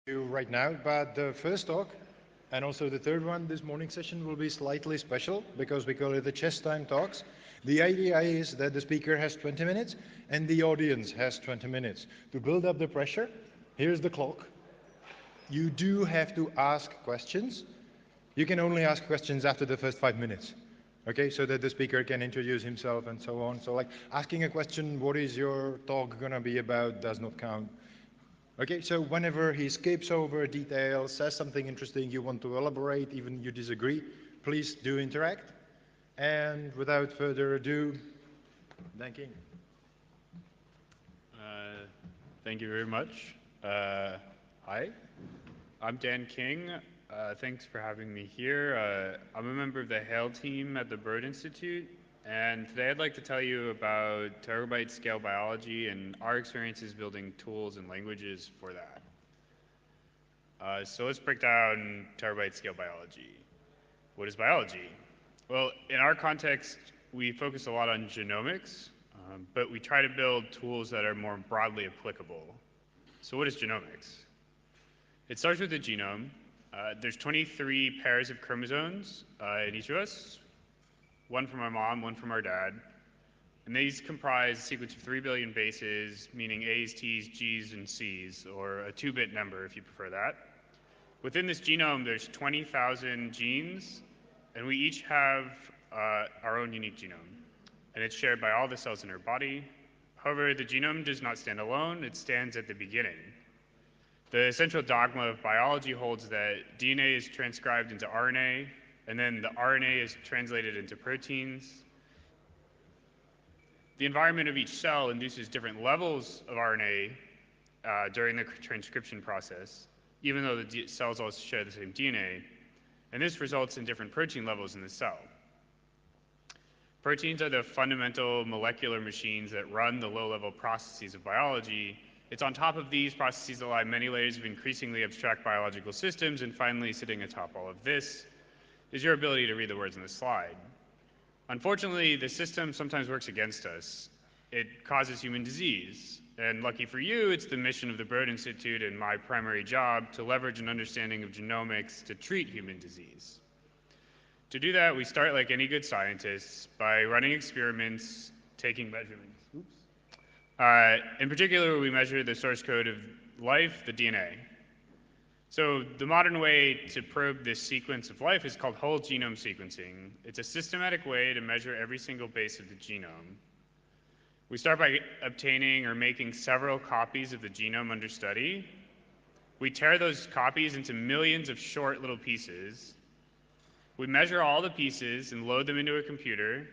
you right now, but the first talk and also the third one this morning session will be slightly special because we call it the chess time talks. The idea is that the speaker has 20 minutes and the audience has 20 minutes. To build up the pressure, here's the clock. You do have to ask questions. You can only ask questions after the first 5 minutes. Okay, so that the speaker can introduce himself and so on. So like asking a question, what is your talk gonna be about, does not count. Okay, so whenever he skips over details, says something interesting, you want to elaborate, even you disagree, please do interact. And without further ado, Dan King. Thank you very much. Hi, I'm Dan King. Thanks for having me here. I'm a member of the HAIL team at the Broad Institute, and today I'd like to tell you about terabyte scale biology and our experiences building tools and languages for that. So let's break down terabyte scale biology. What is biology? Well, in our context, we focus a lot on genomics, but we try to build tools that are more broadly applicable. So what is genomics? It starts with the genome. There's 23 pairs of chromosomes in each of us, one from our mom, one from our dad. And these comprise a sequence of 3 billion bases, meaning A's, T's, G's, and C's, or a 2-bit number if you prefer that. Within this genome, there's 20,000 genes, and we each have our own unique genome. And it's shared by all the cells in our body. However, the genome does not stand alone, it stands at the beginning. The central dogma of biology holds that DNA is transcribed into RNA, and then the RNA is translated into proteins. The environment of each cell induces different levels of RNA during the transcription process, even though the cells all share the same DNA, and this results in different protein levels in the cell. Proteins are the fundamental molecular machines that run the low-level processes of biology. It's on top of these processes that lie many layers of increasingly abstract biological systems, and finally, sitting atop all of this is your ability to read the words on the slide. Unfortunately, the system sometimes works against us. It causes human disease, and lucky for you, it's the mission of the Broad Institute and my primary job to leverage an understanding of genomics to treat human disease. To do that, we start like any good scientists by running experiments, taking measurements. In particular, we measure the source code of life, the DNA. So the modern way to probe this sequence of life is called whole genome sequencing. It's a systematic way to measure every single base of the genome. We start by obtaining or making several copies of the genome under study. We tear those copies into millions of short little pieces. We measure all the pieces and load them into a computer.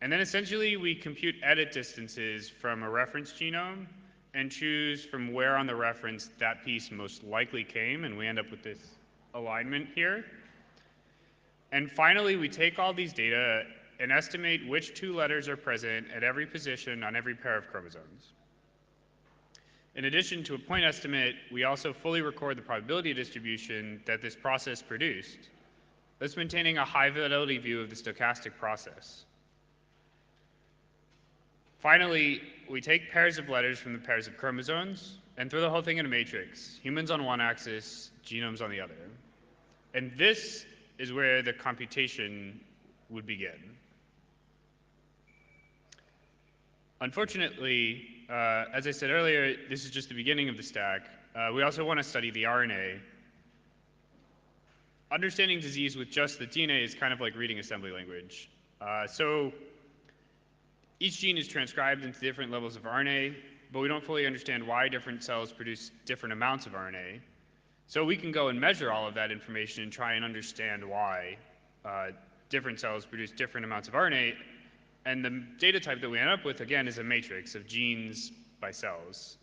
And then essentially we compute edit distances from a reference genome and choose from where on the reference that piece most likely came, and we end up with this alignment here. And finally, we take all these data and estimate which 2 letters are present at every position on every pair of chromosomes. In addition to a point estimate, we also fully record the probability distribution that this process produced, thus maintaining a high-fidelity view of the stochastic process. Finally, we take pairs of letters from the pairs of chromosomes and throw the whole thing in a matrix, humans on one axis, genomes on the other. And this is where the computation would begin. Unfortunately, as I said earlier, this is just the beginning of the stack. We also want to study the RNA. Understanding disease with just the DNA is kind of like reading assembly language. So each gene is transcribed into different levels of RNA, but we don't fully understand why different cells produce different amounts of RNA. So we can go and measure all of that information and try and understand why different cells produce different amounts of RNA. And the data type that we end up with, again, is a matrix of genes by cells.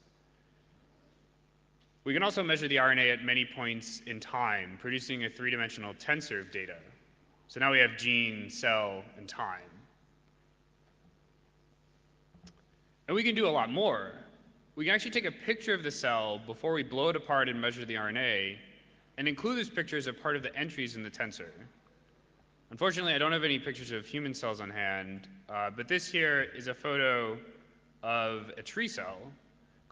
We can also measure the RNA at many points in time, producing a 3-dimensional tensor of data. So now we have gene, cell, and time. And we can do a lot more. We can actually take a picture of the cell before we blow it apart and measure the RNA, and include this picture as a part of the entries in the tensor. Unfortunately, I don't have any pictures of human cells on hand, but this here is a photo of a tree cell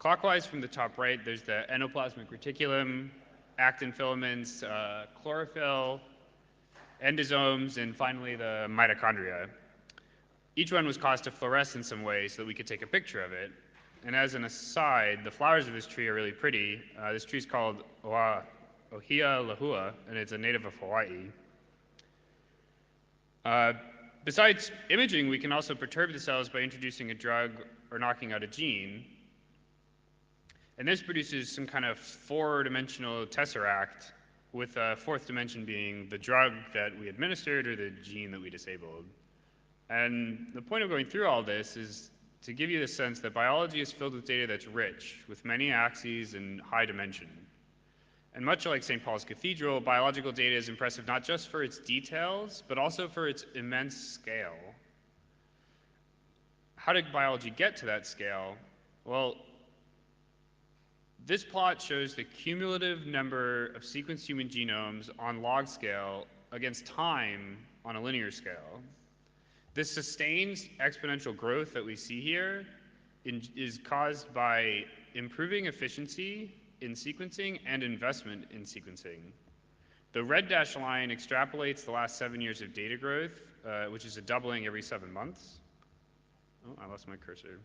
Clockwise from the top right, there's the endoplasmic reticulum, actin filaments, chlorophyll, endosomes, and finally the mitochondria. Each one was caused to fluoresce in some way so that we could take a picture of it. And as an aside, the flowers of this tree are really pretty. This tree is called Ohia lahua, and it's a native of Hawaii. Besides imaging, we can also perturb the cells by introducing a drug or knocking out a gene. And this produces some kind of four-dimensional tesseract, with a fourth dimension being the drug that we administered or the gene that we disabled. And the point of going through all this is to give you the sense that biology is filled with data that's rich, with many axes and high dimension. And much like St. Paul's Cathedral, biological data is impressive not just for its details, but also for its immense scale. How did biology get to that scale? Well, this plot shows the cumulative number of sequenced human genomes on log scale against time on a linear scale. This sustained exponential growth that we see here is caused by improving efficiency in sequencing and investment in sequencing. The red dashed line extrapolates the last 7 years of data growth, which is a doubling every 7 months. Oh, I lost my cursor.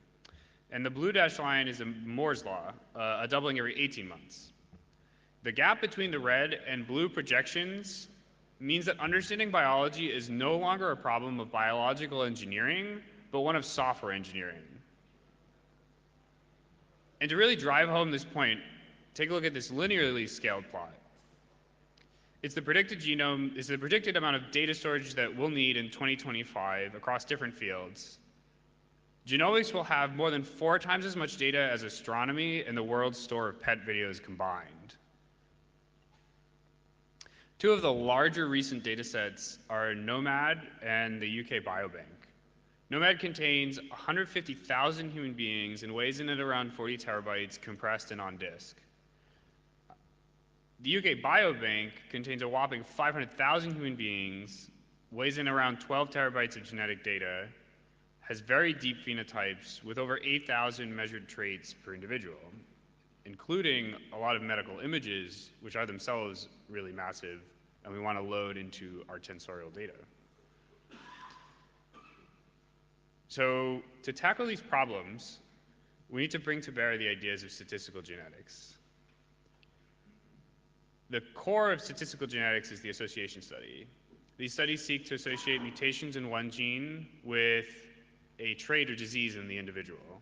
And the blue dashed line is a Moore's law, a doubling every 18 months. The gap between the red and blue projections means that understanding biology is no longer a problem of biological engineering, but one of software engineering. And to really drive home this point, take a look at this linearly scaled plot. It's the predicted genome, it's the predicted amount of data storage that we'll need in 2025 across different fields. Genomics will have more than 4 times as much data as astronomy and the world's store of pet videos combined. 2 of the larger recent data sets are Nomad and the UK Biobank. Nomad contains 150,000 human beings and weighs in at around 40 terabytes compressed and on disk. The UK Biobank contains a whopping 500,000 human beings, weighs in around 12 terabytes of genetic data, has very deep phenotypes with over 8,000 measured traits per individual, including a lot of medical images, which are themselves really massive, and we want to load into our tensorial data. So to tackle these problems, we need to bring to bear the ideas of statistical genetics. The core of statistical genetics is the association study. These studies seek to associate mutations in one gene with a trait or disease in the individual.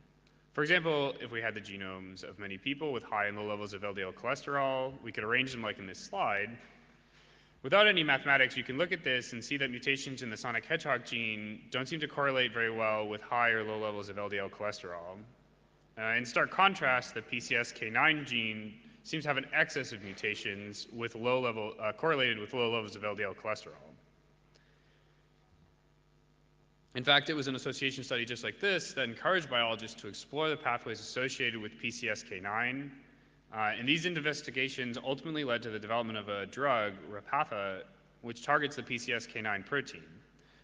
For example, if we had the genomes of many people with high and low levels of LDL cholesterol, we could arrange them like in this slide. Without any mathematics, you can look at this and see that mutations in the sonic hedgehog gene don't seem to correlate very well with high or low levels of LDL cholesterol. In stark contrast, the PCSK9 gene seems to have an excess of mutations with correlated with low levels of LDL cholesterol. In fact, it was an association study just like this that encouraged biologists to explore the pathways associated with PCSK9. And these investigations ultimately led to the development of a drug, Repatha, which targets the PCSK9 protein.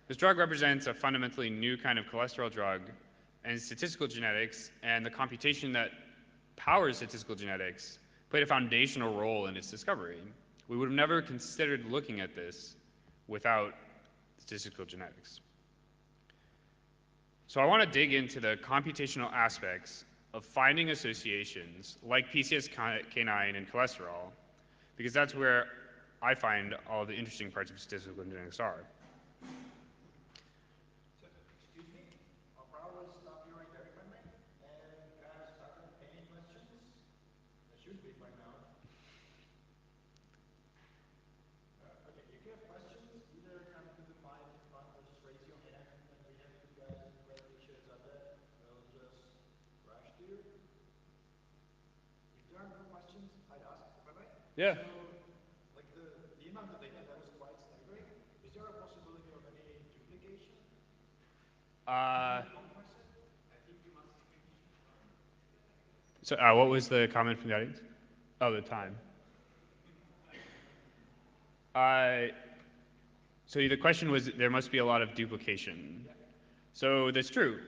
This drug represents a fundamentally new kind of cholesterol drug, and statistical genetics and the computation that powers statistical genetics played a foundational role in its discovery. We would have never considered looking at this without statistical genetics. So I want to dig into the computational aspects of finding associations like PCSK9 and cholesterol, because that's where I find all the interesting parts of statistical genetics are. So, excuse me, I'll probably stop you right there, if I may, and ask, are there any questions? There should be by now. Okay, if you have questions, either come to the mic in front or just raise your hand, and we have 2 guys in red t-shirts out there. They'll just rush to you. If there are no questions, I'd ask, if I may. Yeah. So, like the amount of data, that was quite staggering. Is there a possibility of any duplication? So what was the comment from the audience? Oh, the time. So the question was, there must be a lot of duplication. So that's true.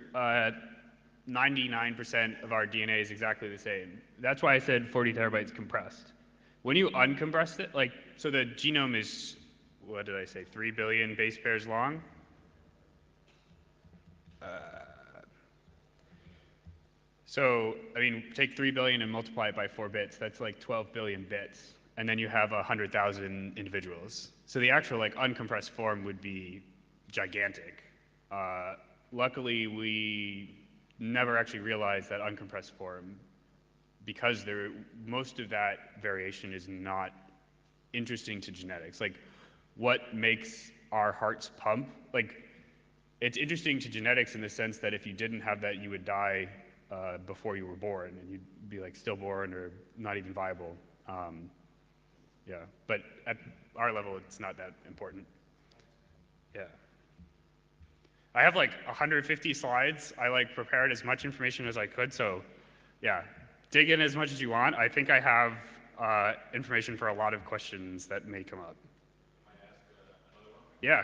99% of our DNA is exactly the same. That's why I said 40 terabytes compressed. When you uncompress it, like, so the genome is, what did I say, 3 billion base pairs long? So, I mean, take 3 billion and multiply it by 4 bits. That's like 12 billion bits. And then you have 100,000 individuals. So the actual like uncompressed form would be gigantic. Luckily, we never actually realized that uncompressed form because most of that variation is not interesting to genetics. Like, what makes our hearts pump? Like, it's interesting to genetics in the sense that if you didn't have that, you would die before you were born, and you'd be like stillborn or not even viable. Yeah, but at our level, it's not that important. Yeah. I have like 150 slides. I like prepared as much information as I could, so yeah, dig in as much as you want. I think I have information for a lot of questions that may come up. Can I ask another one? Yeah.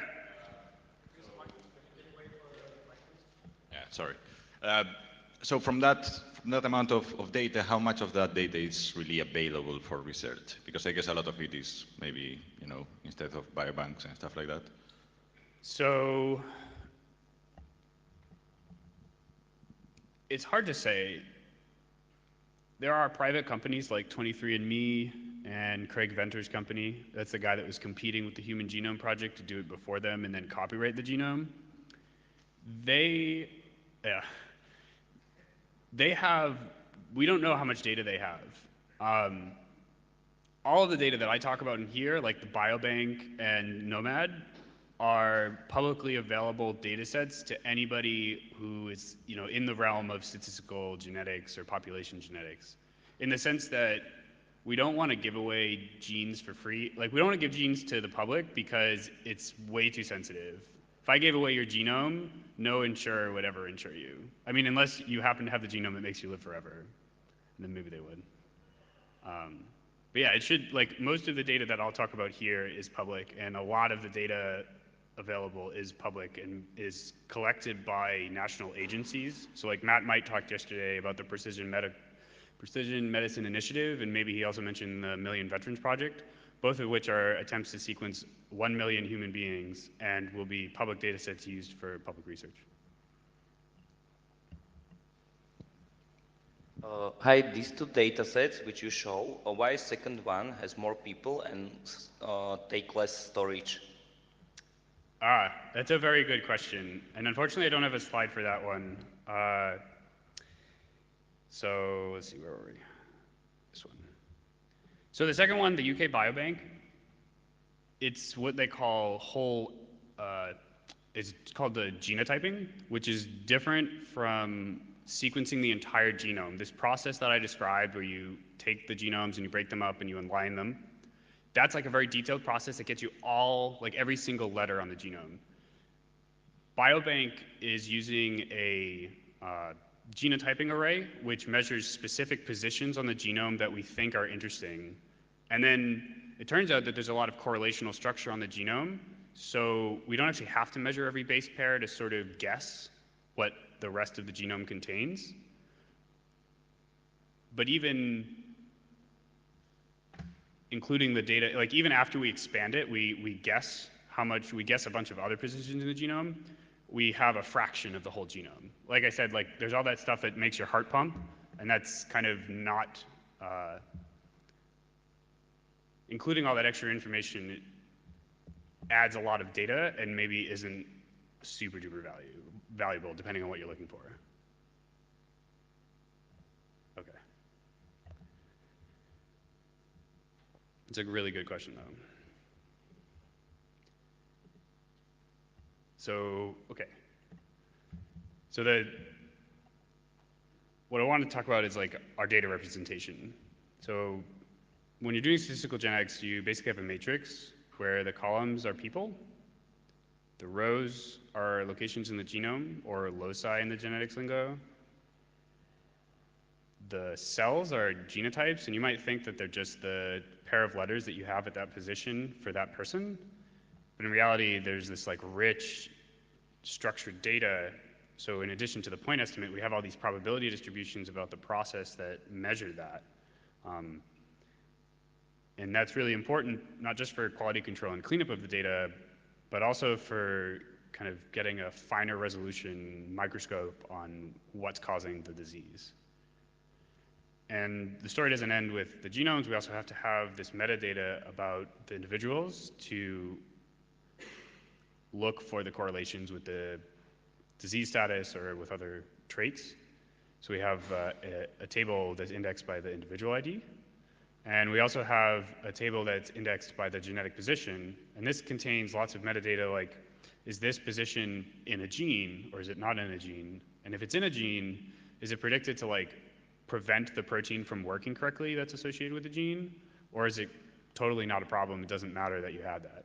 Yeah, sorry. So from that amount of data, how much of that data is really available for research? Because I guess a lot of it is maybe, instead of biobanks and stuff like that. So it's hard to say. There are private companies like 23andMe and Craig Venter's company. That's the guy that was competing with the Human Genome Project to do it before them and then copyright the genome. They have, we don't know how much data they have. All of the data that I talk about in here, like the biobank and Nomad, are publicly available data sets to anybody who is in the realm of statistical genetics or population genetics, in the sense that we don't want to give away genes for free. Like, we don't want to give genes to the public because it's way too sensitive. If I gave away your genome, no insurer would ever insure you. I mean, unless you happen to have the genome that makes you live forever, and then maybe they would. But yeah, it should, like, most of the data that I'll talk about here is public, and a lot of the data available is public and is collected by national agencies. So like Matt Might talked yesterday about the Precision Medicine Initiative, and maybe he also mentioned the Million Veterans Project, both of which are attempts to sequence 1 million human beings and will be public data sets used for public research. Hi, these two data sets which you show, why second one has more people and take less storage? That's a very good question. And unfortunately, I don't have a slide for that one. So let's see, where were we? This one. So the second one, the UK Biobank, it's what they call it's called the genotyping, which is different from sequencing the entire genome. This process that I described where you take the genomes and you break them up and you align them, that's like a very detailed process that gets you like every single letter on the genome. Biobank is using a genotyping array, which measures specific positions on the genome that we think are interesting. And then it turns out that there's a lot of correlational structure on the genome, so we don't actually have to measure every base pair to sort of guess what the rest of the genome contains. But even including the data, like even after we expand it, we guess a bunch of other positions in the genome, we have a fraction of the whole genome. Like I said, like there's all that stuff that makes your heart pump, and that's kind of not, including all that extra information, it adds a lot of data and maybe isn't super duper valuable depending on what you're looking for. Okay. It's a really good question, though. So, okay. So what I want to talk about is like our data representation. So when you're doing statistical genetics, you basically have a matrix where the columns are people, the rows are locations in the genome, or loci in the genetics lingo. The cells are genotypes, and you might think that they're just the pair of letters that you have at that position for that person. But in reality, there's this like rich, structured data So in addition to the point estimate, we have all these probability distributions about the process that measure that. And that's really important, not just for quality control and cleanup of the data, but also for kind of getting a finer resolution microscope on what's causing the disease. And the story doesn't end with the genomes. We also have to have this metadata about the individuals to look for the correlations with the disease status or with other traits. So we have a table that's indexed by the individual ID. And we also have a table that's indexed by the genetic position. And this contains lots of metadata like, is this position in a gene or is it not in a gene? And if it's in a gene, is it predicted to like prevent the protein from working correctly that's associated with the gene? Or is it totally not a problem? It doesn't matter that you had that.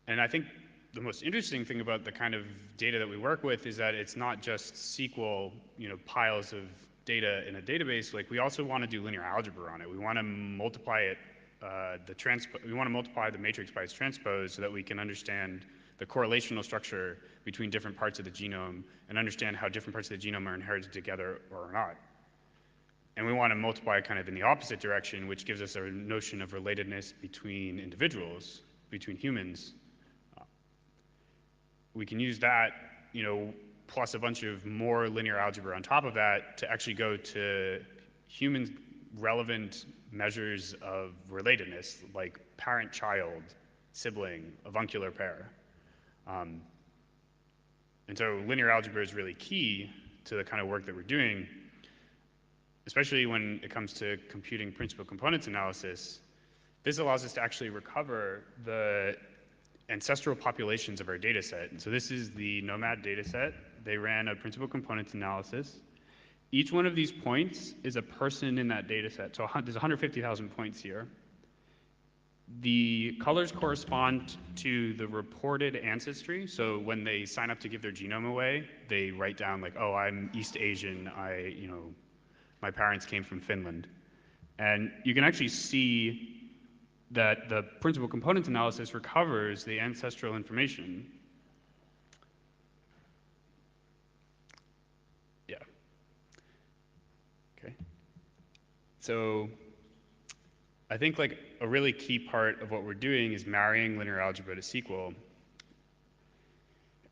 And I think the most interesting thing about the kind of data that we work with is that it's not just SQL, piles of data in a database. Like we also want to do linear algebra on it. We want to multiply it, we want to multiply the matrix by its transpose so that we can understand the correlational structure between different parts of the genome and understand how different parts of the genome are inherited together or not. And we want to multiply it kind of in the opposite direction, which gives us a notion of relatedness between individuals, between humans. We can use that, plus a bunch of more linear algebra on top of that to actually go to human relevant measures of relatedness, like parent-child, sibling, avuncular pair. And so linear algebra is really key to the kind of work that we're doing, especially when it comes to computing principal components analysis. This allows us to actually recover the ancestral populations of our data set. And so this is the Nomad data set. They ran a principal components analysis. Each one of these points is a person in that data set. So there's 150,000 points here. The colors correspond to the reported ancestry. So when they sign up to give their genome away, they write down like, oh, I'm East Asian, my parents came from Finland. And you can actually see that the principal components analysis recovers the ancestral information. Yeah. Okay. So I think like a really key part of what we're doing is marrying linear algebra to SQL.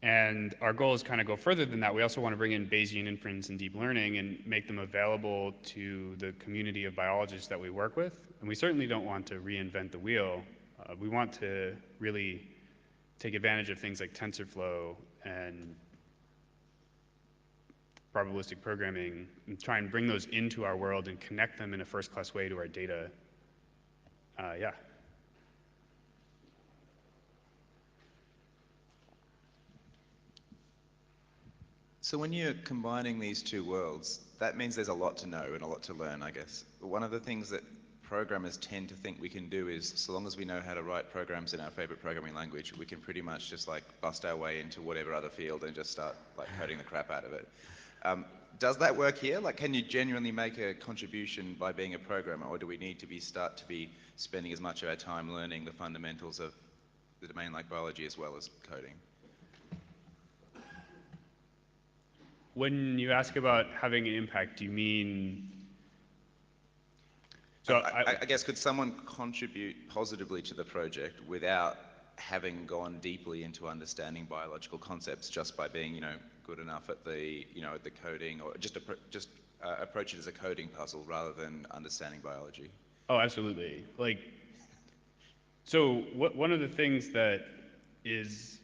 And our goal is kind of go further than that. We also want to bring in Bayesian inference and deep learning and make them available to the community of biologists that we work with. And we certainly don't want to reinvent the wheel. We want to really take advantage of things like TensorFlow and probabilistic programming and try and bring those into our world and connect them in a first-class way to our data. Yeah. So when you're combining these two worlds, that means there's a lot to know and a lot to learn, I guess. But one of the things that programmers tend to think we can do is, so long as we know how to write programs in our favorite programming language, we can pretty much just like bust our way into whatever other field and just start like coding the crap out of it. Does that work here? Like, can you genuinely make a contribution by being a programmer, or do we need to start to be spending as much of our time learning the fundamentals of the domain like biology as well as coding? When you ask about having an impact, do you mean? So I guess, could someone contribute positively to the project without having gone deeply into understanding biological concepts just by being, good enough at the, at the coding, or just approach it as a coding puzzle rather than understanding biology? Oh, absolutely. Like, so one of the things that is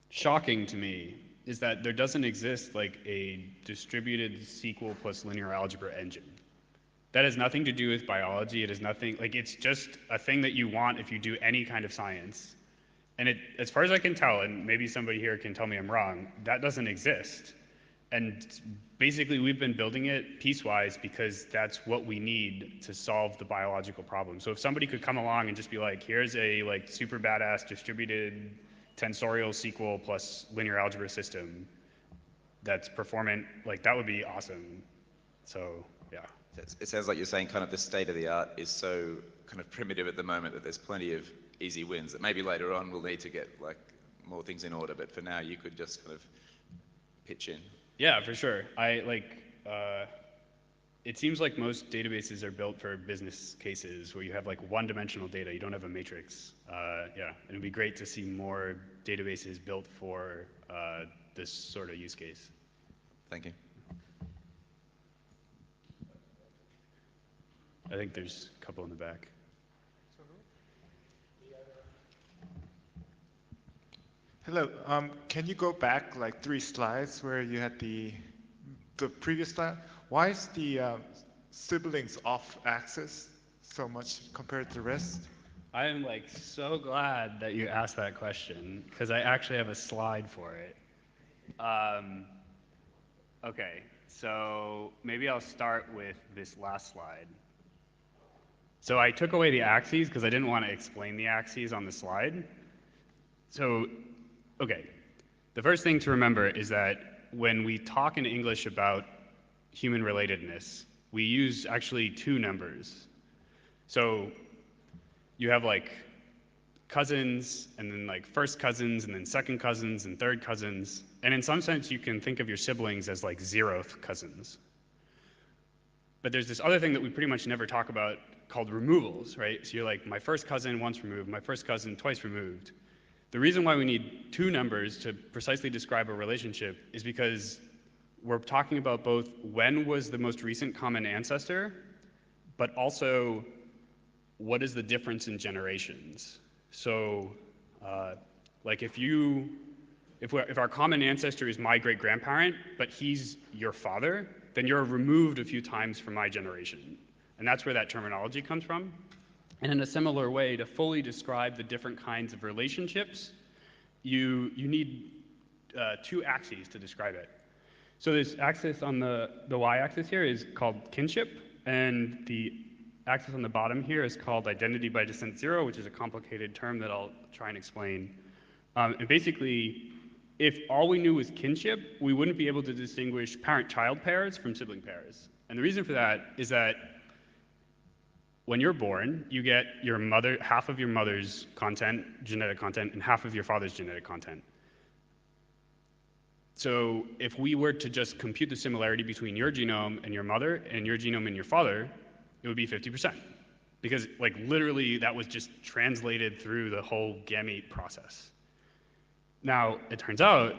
shocking to me is that there doesn't exist like a distributed SQL plus linear algebra engine. That has nothing to do with biology. It is nothing, like it's just a thing that you want if you do any kind of science. And it, as far as I can tell, and maybe somebody here can tell me I'm wrong, that doesn't exist. And basically we've been building it piecewise because that's what we need to solve the biological problem. So if somebody could come along and just be like, here's a like super badass distributed tensorial SQL plus linear algebra system that's performant, like that would be awesome. So yeah. It sounds like you're saying kind of the state of the art is so kind of primitive at the moment that there's plenty of easy wins that maybe later on we'll need to get like more things in order, but for now you could just kind of pitch in. Yeah, for sure. It seems like most databases are built for business cases where you have like one-dimensional data. You don't have a matrix. Yeah, and it'd be great to see more databases built for this sort of use case. Thank you. I think there's a couple in the back. Hello. Can you go back like 3 slides where you had the previous slide? Why is the siblings off axis so much compared to the rest? I am like so glad that you asked that question because I actually have a slide for it. Okay, so maybe I'll start with this last slide. So I took away the axes because I didn't want to explain the axes on the slide. So, okay, the first thing to remember is that when we talk in English about human relatedness, we use actually 2 numbers. So you have like cousins, and then like first cousins, and then second cousins, and third cousins. And in some sense, you can think of your siblings as like 0th cousins. But there's this other thing that we pretty much never talk about called removals, right? So you're like, my first cousin once removed, my first cousin twice removed. The reason why we need 2 numbers to precisely describe a relationship is because we're talking about both when was the most recent common ancestor, but also what is the difference in generations. So like if our common ancestor is my great-grandparent, but he's your father, then you're removed a few times from my generation. And that's where that terminology comes from. And in a similar way, to fully describe the different kinds of relationships, you need 2 axes to describe it. So this axis on the y-axis here is called kinship, and the axis on the bottom here is called identity by descent 0, which is a complicated term that I'll try and explain. And basically, if all we knew was kinship, we wouldn't be able to distinguish parent-child pairs from sibling pairs. And the reason for that is that when you're born, you get half of your mother's genetic content, and half of your father's genetic content. So if we were to just compute the similarity between your genome and your mother and your genome and your father, it would be 50%. Because like literally that was just translated through the whole gamete process. Now, it turns out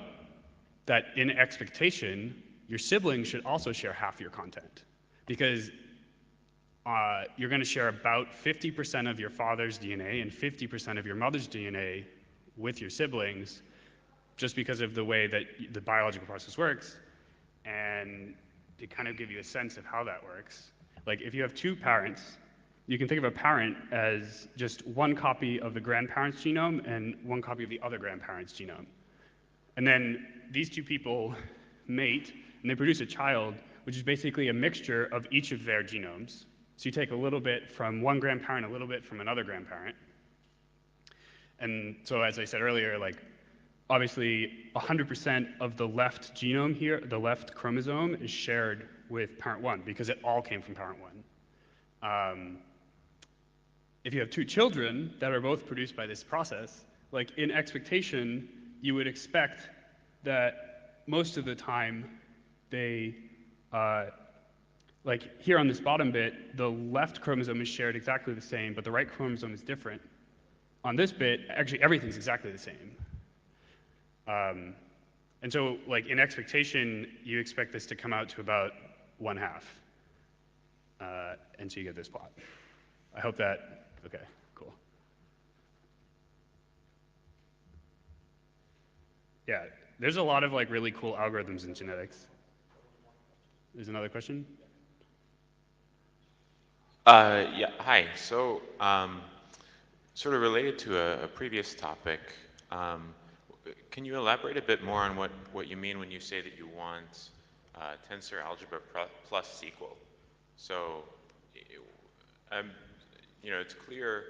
that in expectation, your siblings should also share half your content. Because you're going to share about 50% of your father's DNA and 50% of your mother's DNA with your siblings, just because of the way that the biological process works. And to kind of give you a sense of how that works, like if you have 2 parents, you can think of a parent as just one copy of the grandparent's genome and one copy of the other grandparent's genome. And then these 2 people mate, and they produce a child, which is basically a mixture of each of their genomes. So you take a little bit from one grandparent, a little bit from another grandparent. And so as I said earlier, like obviously 100% of the left genome here, the left chromosome, is shared with parent 1 because it all came from parent 1. If you have 2 children that are both produced by this process, like in expectation, you would expect that most of the time they, like here on this bottom bit, the left chromosome is shared exactly the same, but the right chromosome is different. On this bit, actually everything's exactly the same. And so, like in expectation, you expect this to come out to about 1/2. And so you get this plot. I hope that, okay, cool. Yeah, there's a lot of like really cool algorithms in genetics. There's another question? Yeah, hi. So, sort of related to a previous topic, can you elaborate a bit more on what you mean when you say that you want tensor algebra plus SQL? So, you know, it's clear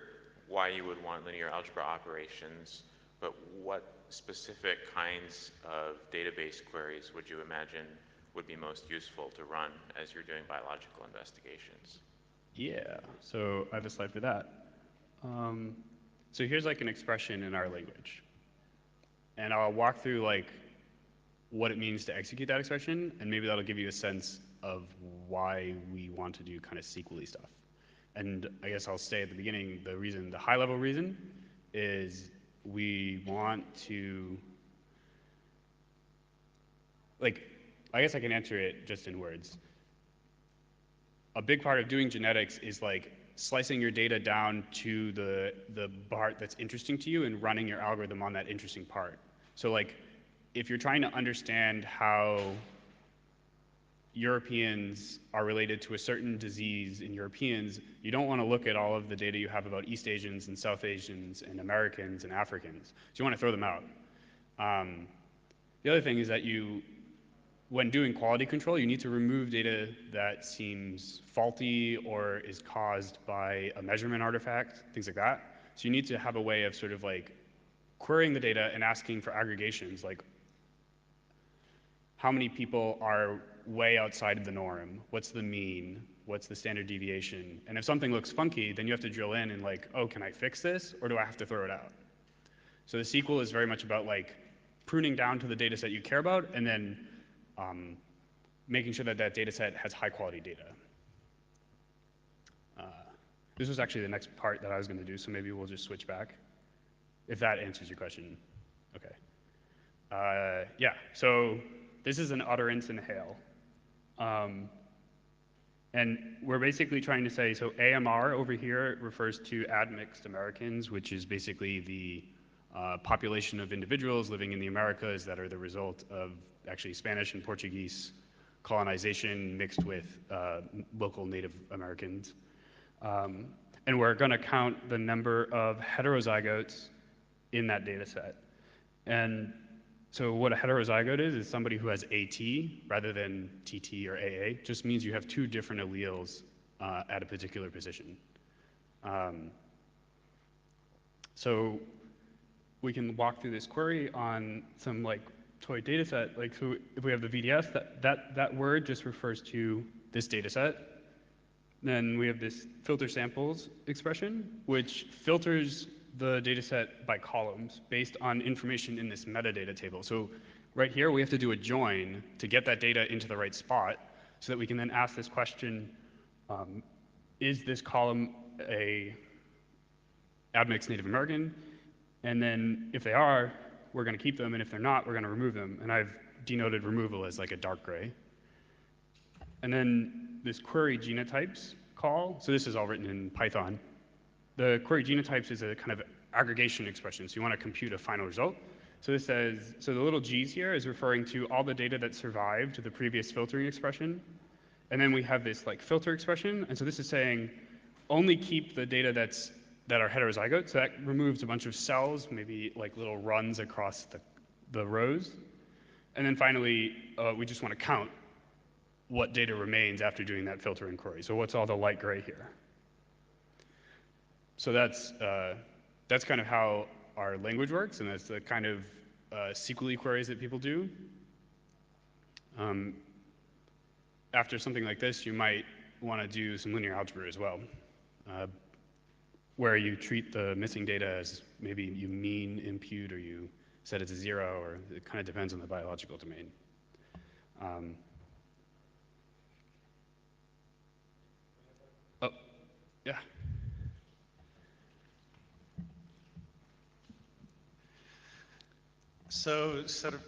why you would want linear algebra operations, but what specific kinds of database queries would you imagine would be most useful to run as you're doing biological investigations? Yeah, so I have a slide for that. So here's like an expression in our language. And I'll walk through like what it means to execute that expression, and maybe that'll give you a sense of why we want to do kind of SQL-y stuff. And I guess I'll say at the beginning, the high-level reason is we want to, like, I guess I can answer it just in words. A big part of doing genetics is like slicing your data down to the part that's interesting to you and running your algorithm on that interesting part. So like, if you're trying to understand how Europeans are related to a certain disease in Europeans, you don't want to look at all of the data you have about East Asians and South Asians and Americans and Africans. So you want to throw them out. The other thing is that when doing quality control, you need to remove data that seems faulty or is caused by a measurement artifact, things like that. So you need to have a way of sort of like querying the data and asking for aggregations, like how many people are way outside of the norm? What's the mean? What's the standard deviation? And if something looks funky, then you have to drill in and like, oh, can I fix this or do I have to throw it out? So the SQL is very much about like pruning down to the data set you care about and then making sure that that data set has high quality data. This was actually the next part that I was going to do, so maybe we'll just switch back, if that answers your question. Okay. Yeah, so this is an utterance and hail. And we're basically trying to say, so AMR over here refers to admixed Americans, which is basically the population of individuals living in the Americas that are the result of actually Spanish and Portuguese colonization mixed with local Native Americans. And we're going to count the number of heterozygotes in that data set. And so what a heterozygote is somebody who has AT rather than TT or AA. Just means you have two different alleles at a particular position. So we can walk through this query on some like toy data set. Like, so if we have the VDS, that word just refers to this data set. Then we have this filter samples expression, which filters the data set by columns based on information in this metadata table. So right here, we have to do a join to get that data into the right spot so that we can then ask this question, is this column a admixed Native American? And then if they are, we're going to keep them, and if they're not, we're going to remove them. And I've denoted removal as like a dark gray. And then this query genotypes call, so this is all written in Python. The query genotypes is a kind of aggregation expression, so you want to compute a final result. So this says, so the little g's here is referring to all the data that survived the previous filtering expression. And then we have this like filter expression, and so this is saying only keep the data that are heterozygote, so that removes a bunch of cells, maybe like little runs across the rows. And then finally, we just want to count what data remains after doing that filter inquiry. So what's all the light gray here? So that's kind of how our language works, and that's the kind of SQL queries that people do. After something like this, you might want to do some linear algebra as well, where you treat the missing data as maybe you mean impute or you set it to 0, or it kind of depends on the biological domain. Oh, yeah. So, sort of,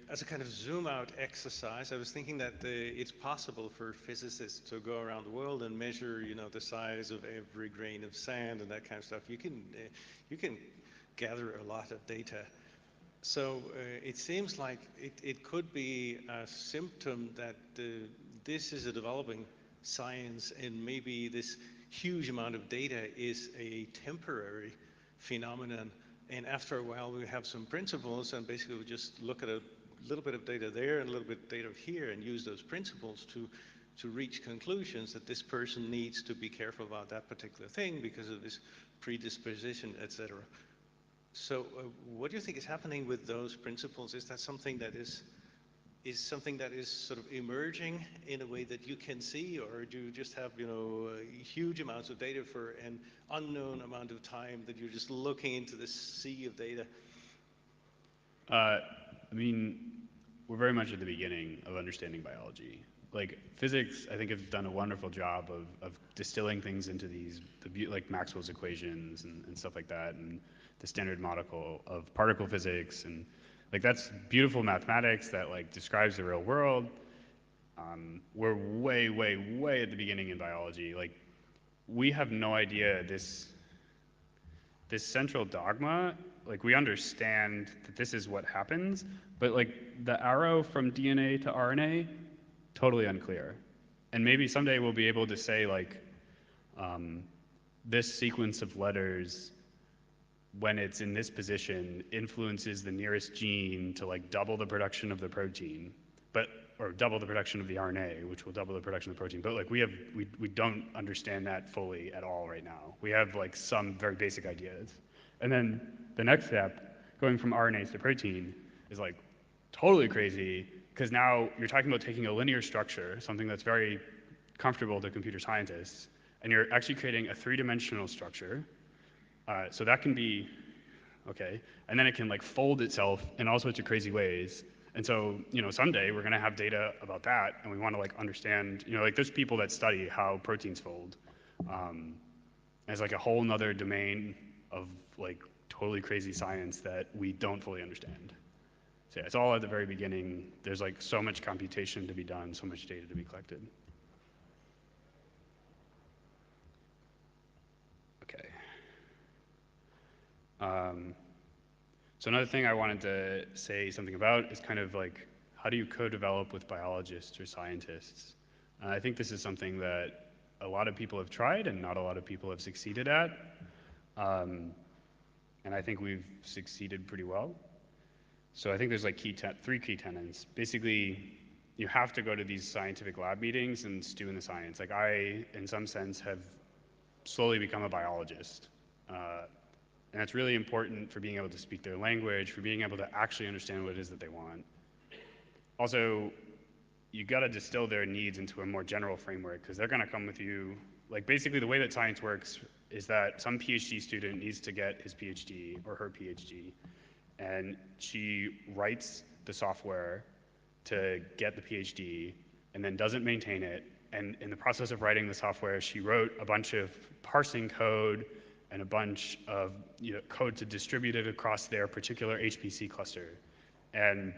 as a kind of zoom out exercise, I was thinking that it's possible for physicists to go around the world and measure, the size of every grain of sand and that kind of stuff. You can gather a lot of data. So it seems like it could be a symptom that this is a developing science, and maybe this huge amount of data is a temporary phenomenon. And after a while, we have some principles, and basically we just look at a little bit of data there and a little bit of data here and use those principles to reach conclusions that this person needs to be careful about that particular thing because of this predisposition, etc. So what do you think is happening with those principles? Is that something that is sort of emerging in a way that you can see, or do you just have huge amounts of data for an unknown amount of time that you're just looking into this sea of data I mean, we're very much at the beginning of understanding biology. Like physics, I think, has done a wonderful job of distilling things into these, like Maxwell's equations and stuff like that, and the standard model of particle physics, and like that's beautiful mathematics that like describes the real world. We're way, way, way at the beginning in biology. Like we have no idea this central dogma. Like we understand that this is what happens, but like the arrow from DNA to RNA, totally unclear. And maybe someday we'll be able to say like this sequence of letters, when it's in this position, influences the nearest gene to like double the production of the protein, or double the production of the RNA, which will double the production of the protein. But like we don't understand that fully at all right now. We have like some very basic ideas. And then the next step, going from RNAs to protein, is like totally crazy, because now you're talking about taking a linear structure, something that's very comfortable to computer scientists, and you're actually creating a three-dimensional structure. So that can be, okay, and then it can like fold itself in all sorts of crazy ways. And so, you know, someday we're gonna have data about that, and we wanna like understand, you know, like there's people that study how proteins fold as like a whole nother domain of like totally crazy science that we don't fully understand. So yeah, it's all at the very beginning. There's like so much computation to be done, so much data to be collected. Okay. So another thing I wanted to say something about is kind of like, how do you co-develop with biologists or scientists? I think this is something that a lot of people have tried and not a lot of people have succeeded at. And I think we've succeeded pretty well. So I think there's like three key tenets. Basically, you have to go to these scientific lab meetings and stew in the science. Like I, in some sense, have slowly become a biologist. And it's really important for being able to speak their language, for being able to actually understand what it is that they want. Also, you gotta distill their needs into a more general framework, because they're gonna come with you. Like basically the way that science works is that some PhD student needs to get his PhD or her PhD, and she writes the software to get the PhD and then doesn't maintain it. And in the process of writing the software, she wrote a bunch of parsing code and a bunch of code to distribute it across their particular HPC cluster. And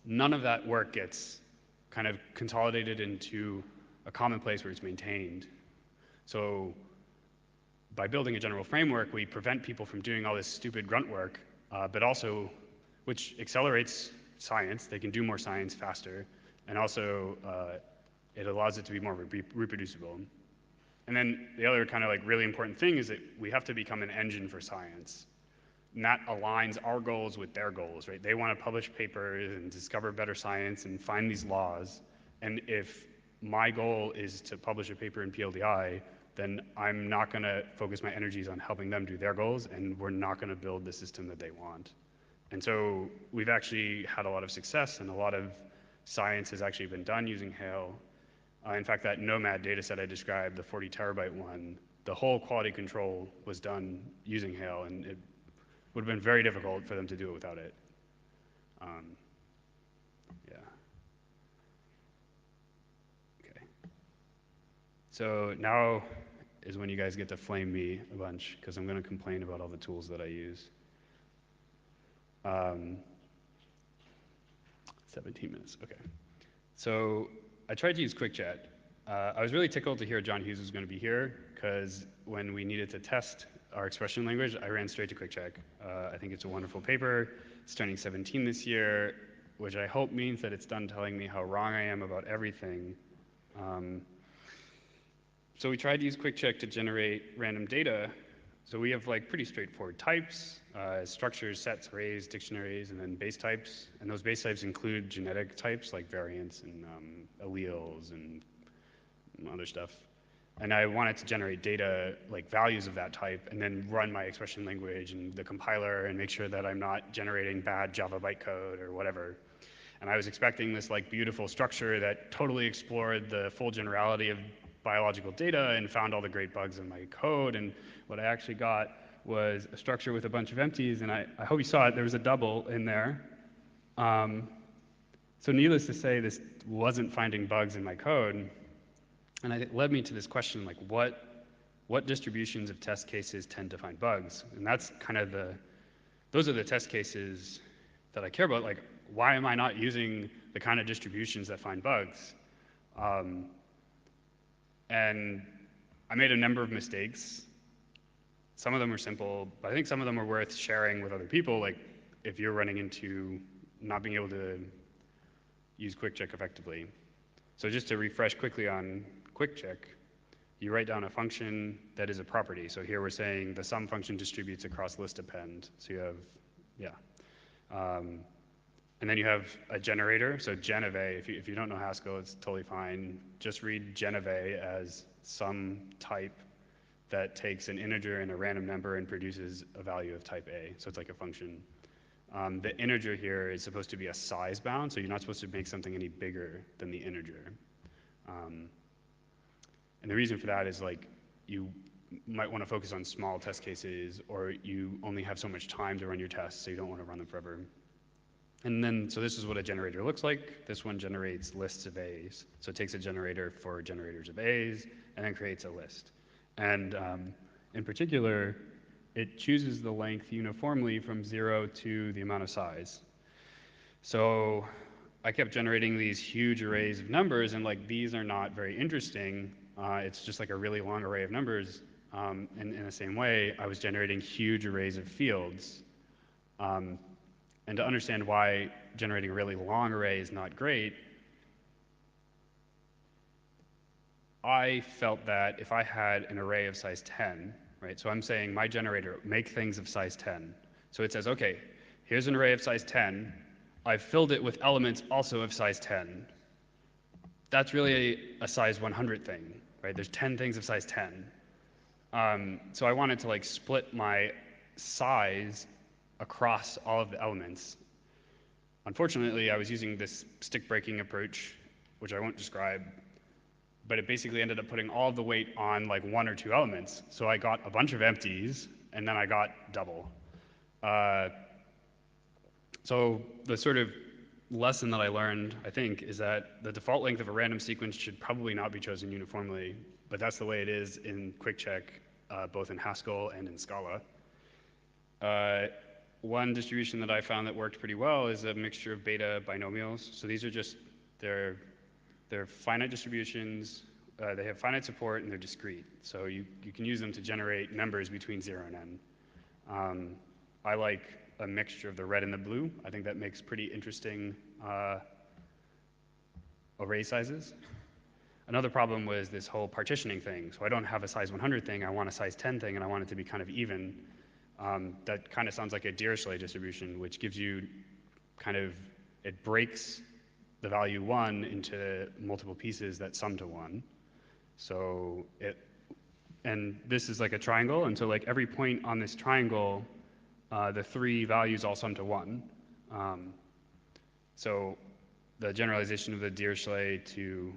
none of that work gets kind of consolidated into a common place where it's maintained. So by building a general framework, we prevent people from doing all this stupid grunt work, but also, which accelerates science. They can do more science faster, and also it allows it to be more reproducible. And then the other kind of like really important thing is that we have to become an engine for science. And that aligns our goals with their goals, right? They want to publish papers and discover better science and find these laws. And if my goal is to publish a paper in PLDI, then I'm not going to focus my energies on helping them do their goals, and we're not going to build the system that they want. And so we've actually had a lot of success, and a lot of science has actually been done using Hail. In fact, that Nomad data set I described, the 40 terabyte one, the whole quality control was done using Hail, and it would have been very difficult for them to do it without it. Yeah. Okay. So now is when you guys get to flame me a bunch, because I'm going to complain about all the tools that I use. 17 minutes, okay. So I tried to use Quick Chat. I was really tickled to hear John Hughes was going to be here, because when we needed to test our expression language, I ran straight to Quick Check. I think it's a wonderful paper. It's turning 17 this year, which I hope means that it's done telling me how wrong I am about everything. So we tried to use Quick Check to generate random data. So we have like pretty straightforward types, structures, sets, arrays, dictionaries, and then base types. And those base types include genetic types like variants and alleles and other stuff. And I wanted to generate data, like values of that type, and then run my expression language and the compiler and make sure that I'm not generating bad Java bytecode or whatever. And I was expecting this like beautiful structure that totally explored the full generality of biological data and found all the great bugs in my code. And what I actually got was a structure with a bunch of empties, and I hope you saw it. There was a double in there. So needless to say, this wasn't finding bugs in my code, and it led me to this question, like what distributions of test cases tend to find bugs? And that's kind of those are the test cases that I care about. Like, why am I not using the kind of distributions that find bugs? And I made a number of mistakes. Some of them were simple, but I think some of them are worth sharing with other people, like if you're running into not being able to use quick check effectively. So just to refresh quickly on quick check, you write down a function that is a property. So here we're saying the sum function distributes across list append. So you have, and then you have a generator. So gen of a, if you don't know Haskell, it's totally fine. Just read gen of a as some type that takes an integer and a random number and produces a value of type A. So it's like a function. The integer here is supposed to be a size bound, so you're not supposed to make something any bigger than the integer. And the reason for that is like you might want to focus on small test cases, or you only have so much time to run your tests, so you don't want to run them forever. And then, so this is what a generator looks like. This one generates lists of A's. So it takes a generator for generators of A's and then creates a list. And in particular, it chooses the length uniformly from 0 to the amount of size. So I kept generating these huge arrays of numbers, and like these are not very interesting. It's just like a really long array of numbers. And in the same way, I was generating huge arrays of fields. And to understand why generating a really long array is not great, I felt that if I had an array of size 10, right? So I'm saying my generator, make things of size 10. So it says, okay, here's an array of size 10. I've filled it with elements also of size 10. That's really a size 100 thing, right? There's 10 things of size 10. So I wanted to like split my size across all of the elements. Unfortunately, I was using this stick breaking approach, which I won't describe, but it basically ended up putting all of the weight on like 1 or 2 elements. So I got a bunch of empties, and then I got double. So the sort of lesson that I learned, I think, is that the default length of a random sequence should probably not be chosen uniformly, but that's the way it is in quick check, both in Haskell and in Scala. One distribution that I found that worked pretty well is a mixture of beta binomials. So these are just, they're finite distributions, they have finite support, and they're discrete. So you can use them to generate numbers between 0 and n. I like a mixture of the red and the blue. I think that makes pretty interesting array sizes. Another problem was this whole partitioning thing. So I don't have a size 100 thing, I want a size 10 thing, and I want it to be kind of even. That kind of sounds like a Dirichlet distribution, which gives you kind of, it breaks the value 1 into multiple pieces that sum to 1. So and this is like a triangle, and so like every point on this triangle, the 3 values all sum to 1. So the generalization of the Dirichlet to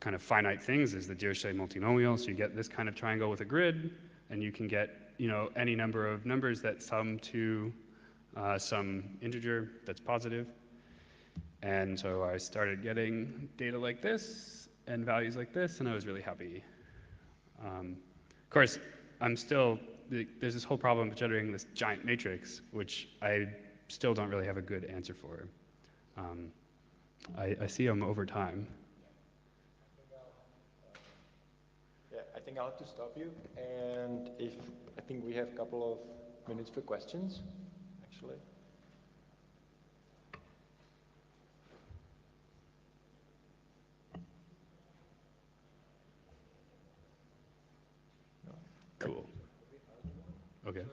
kind of finite things is the Dirichlet multinomial. So you get this kind of triangle with a grid, and you can get, you know, any number of numbers that sum to some integer that's positive. And so I started getting data like this and values like this, and I was really happy. Of course, there's this whole problem of generating this giant matrix, which I still don't really have a good answer for. I see them over time. Yeah, I think I'll have to stop you. And I think we have a couple of minutes for questions, actually. Cool. Okay.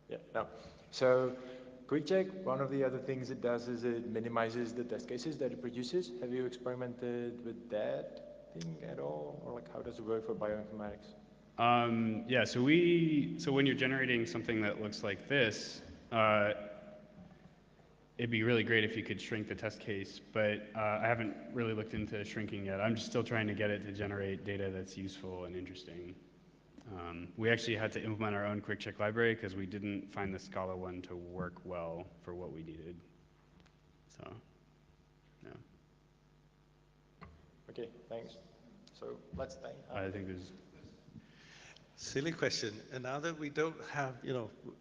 Yeah, no. So QuickCheck, one of the other things it does is it minimizes the test cases that it produces. Have you experimented with that thing at all? Or like how does it work for bioinformatics? Yeah, so when you're generating something that looks like this, it'd be really great if you could shrink the test case, but I haven't really looked into shrinking yet. I'm just still trying to get it to generate data that's useful and interesting. We actually had to implement our own quick check library because we didn't find the Scala one to work well for what we needed. So, yeah. Okay, thanks. So let's thank. I think there's. Silly question. And now that we don't have,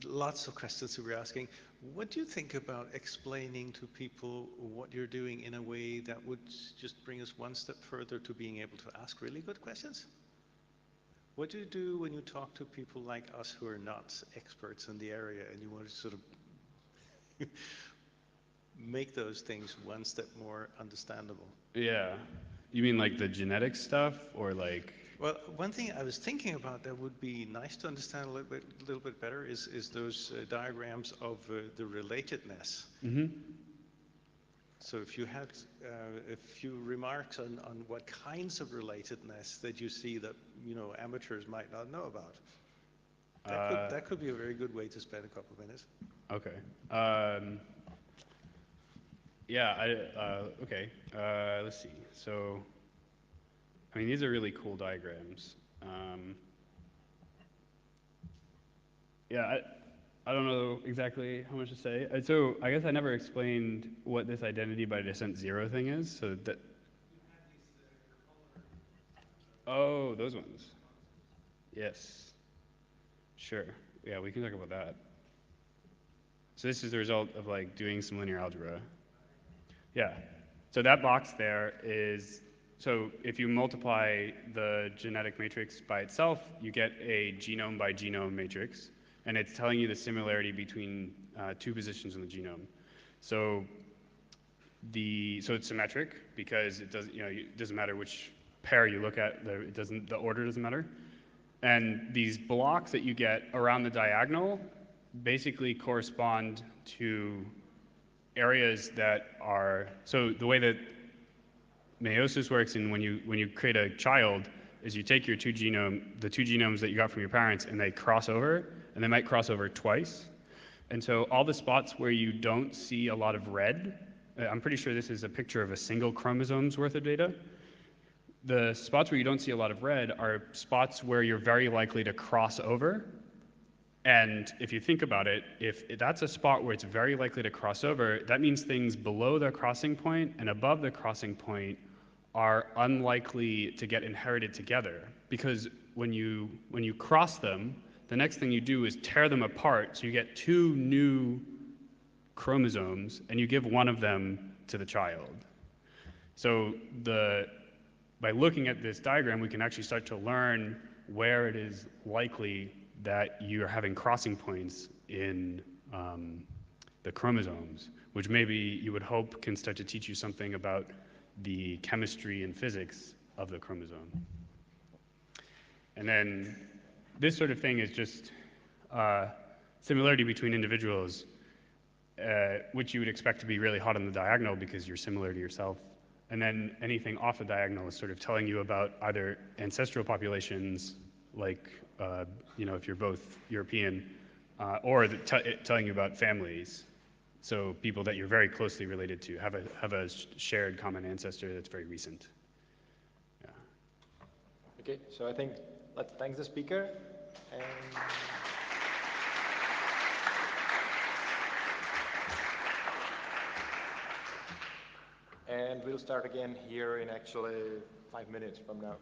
lots of questions that we're asking, what do you think about explaining to people what you're doing in a way that would just bring us one step further to being able to ask really good questions? What do you do when you talk to people like us who are not experts in the area and you want to sort of make those things one step more understandable? Yeah. You mean like the genetic stuff or like? Well, one thing I was thinking about that would be nice to understand a little bit better is those diagrams of the relatedness. Mm-hmm. So if you had a few remarks on what kinds of relatedness that you see that amateurs might not know about, that could be a very good way to spend a couple of minutes. Okay. Yeah. Okay. Let's see. So, I mean, these are really cool diagrams. Yeah. I don't know exactly how much to say. So I guess I never explained what this identity by descent zero thing is. So that. Oh, those ones. Yes. Sure. Yeah, we can talk about that. So this is the result of like doing some linear algebra. Yeah. So that box there is, so if you multiply the genetic matrix by itself, you get a genome by genome matrix. And it's telling you the similarity between two positions in the genome. So it's symmetric because it doesn't, it doesn't matter which pair you look at, the order doesn't matter. And these blocks that you get around the diagonal basically correspond to areas that are, so the way that meiosis works and when you create a child is you take your the two genomes that you got from your parents and they cross over, and they might cross over twice. And so all the spots where you don't see a lot of red, I'm pretty sure this is a picture of a single chromosome's worth of data. The spots where you don't see a lot of red are spots where you're very likely to cross over. And if you think about it, if that's a spot where it's very likely to cross over, that means things below the crossing point and above the crossing point are unlikely to get inherited together. Because when you cross them, the next thing you do is tear them apart, so you get two new chromosomes, and you give one of them to the child. So by looking at this diagram, we can actually start to learn where it is likely that you're having crossing points in the chromosomes, which maybe you would hope can start to teach you something about the chemistry and physics of the chromosome. And then this sort of thing is just similarity between individuals, which you would expect to be really hot on the diagonal because you're similar to yourself. And then anything off the diagonal is sort of telling you about either ancestral populations, like if you're both European, or telling you about families. So people that you're very closely related to have a shared common ancestor that's very recent. Yeah. Okay, so I think let's thank the speaker. And we'll start again here in actually 5 minutes from now.